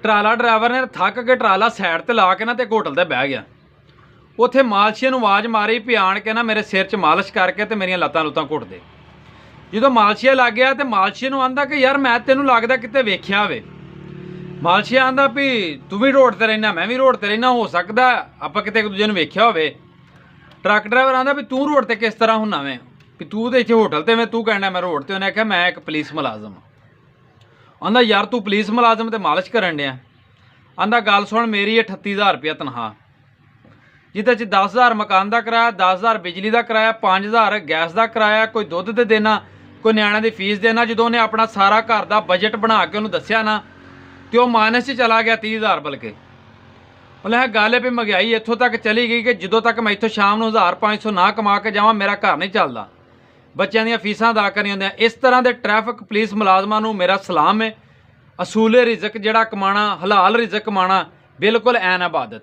ਟਰਾਲਾ ਡਰਾਈਵਰ ਨੇ ਥੱਕ ਕੇ ਟਰਾਲਾ ਸਾਈਡ ਤੇ ਲਾ ਕੇ ਨਾ ਤੇ ਹੋਟਲ ਤੇ ਬਹਿ ਗਿਆ। ਉੱਥੇ ਮਾਲਸ਼ੀਏ ਨੂੰ ਆਵਾਜ਼ ਮਾਰੀ ਵੀ ਆਣ ਕੇ ਨਾ ਮੇਰੇ ਸਿਰ 'ਚ ਮਾਲਿਸ਼ ਕਰਕੇ ਤੇ ਮੇਰੀਆਂ ਲੱਤਾਂ ਲੁੱਤਾਂ ਘੁੱਟ ਦੇ। ਜਦੋਂ ਮਾਲਸ਼ੀਆ ਲੱਗ ਗਿਆ ਤੇ ਮਾਲਸ਼ੀਏ ਨੂੰ ਆਂਦਾ ਕਿ ਯਾਰ ਮੈਂ ਤੈਨੂੰ ਲੱਗਦਾ ਕਿਤੇ ਵੇਖਿਆ ਹੋਵੇ। ਮਾਲਸ਼ੀਆ ਆਂਦਾ ਵੀ ਤੂੰ ਵੀ ਰੋਡ ਤੇ ਰਹਿਣਾ, ਮੈਂ ਵੀ ਰੋਡ ਤੇ ਰਹਿਣਾ, ਹੋ ਸਕਦਾ ਆਪਾਂ ਕਿਤੇ ਇੱਕ ਦੂਜੇ ਨੂੰ ਵੇਖਿਆ ਹੋਵੇ। ਟਰੱਕ ਡਰਾਈਵਰ ਆਂਦਾ ਵੀ ਤੂੰ ਰੋਡ ਤੇ ਕਿਸ ਤਰ੍ਹਾਂ ਹੁੰਨਾ ਵੇਂ, ਵੀ ਤੂੰ ਤੇ ਇੱਥੇ ਹੋਟਲ ਤੇ ਮੈਂ, ਤੂੰ ਕਹਿਣਾ ਮੈਂ ਰੋਡ ਤੇ। ਉਹਨੇ ਆਖਿਆ ਮੈਂ ਇੱਕ ਪੁਲਿਸ ਮੁਲਾਜ਼ਮ। ਆਂਦਾ ਯਾਰ ਤੂੰ ਪੁਲਿਸ ਮੁਲਾਜ਼ਮ ਤੇ ਮਾਲਿਸ਼ ਕਰਨ ਡਿਆ। ਆਂਦਾ ਗੱਲ ਸੁਣ, ਮੇਰੀ 38,000 ਰੁਪਇਆ ਤਨਖਾਹ, ਜਿਹਦੇ 'ਚ 10,000 ਮਕਾਨ ਦਾ ਕਿਰਾਇਆ, 10,000 ਬਿਜਲੀ ਦਾ ਕਿਰਾਇਆ, 5,000 ਗੈਸ ਦਾ ਕਿਰਾਇਆ, ਕੋਈ ਦੁੱਧ ਤੇ ਦੇਣਾ, ਕੋਈ ਨਿਆਣਿਆਂ ਦੀ ਫੀਸ ਦੇਣਾ। ਜਦੋਂ ਉਹਨੇ ਆਪਣਾ ਸਾਰਾ ਘਰ ਦਾ ਬਜਟ ਬਣਾ ਕੇ ਉਹਨੂੰ ਦੱਸਿਆ ਨਾ ਤੇ ਉਹ ਮਾਈਨਸ 'ਚ ਚਲਾ ਗਿਆ 30,000। ਬਲਕਿ ਉਹਨੇ ਗੱਲ ਹੈ ਵੀ ਮਹਿੰਗਾਈ ਇੱਥੋਂ ਤੱਕ ਚਲੀ ਗਈ ਕਿ ਜਦੋਂ ਤੱਕ ਮੈਂ ਇੱਥੋਂ ਸ਼ਾਮ ਨੂੰ 1,500 ਨਾ ਕਮਾ ਕੇ ਜਾਵਾਂ ਮੇਰਾ ਘਰ ਨਹੀਂ ਚੱਲਦਾ, ਬੱਚਿਆਂ ਦੀਆਂ ਫੀਸਾਂ ਅਦਾ ਕਰਨੀਆਂ ਹੁੰਦੀਆਂ। ਇਸ ਤਰ੍ਹਾਂ ਦੇ ਟ੍ਰੈਫਿਕ ਪੁਲਿਸ ਮੁਲਾਜ਼ਮਾਂ ਨੂੰ ਮੇਰਾ ਸਲਾਮ ਹੈ। ਅਸੂਲੇ ਰਿਜ਼ਕ ਜਿਹੜਾ ਕਮਾਣਾ, ਹਲਾਲ ਰਿਜ਼ਕ ਕਮਾਣਾ ਬਿਲਕੁਲ ਐਨ ਇਬਾਦਤ।